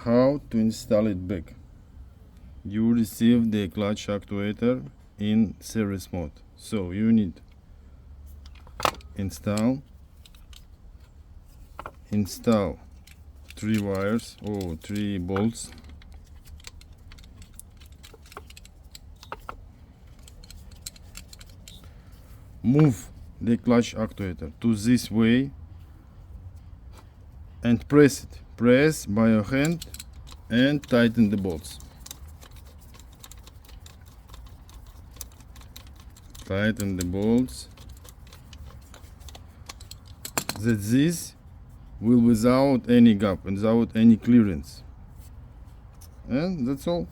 How to install it back. You receive the clutch actuator in series mode, so you need install 3 wires or 3 bolts, move the clutch actuator to this way and press it. Press by your hand and tighten the bolts. Tighten the bolts that this will without any gap and without any clearance, and that's all.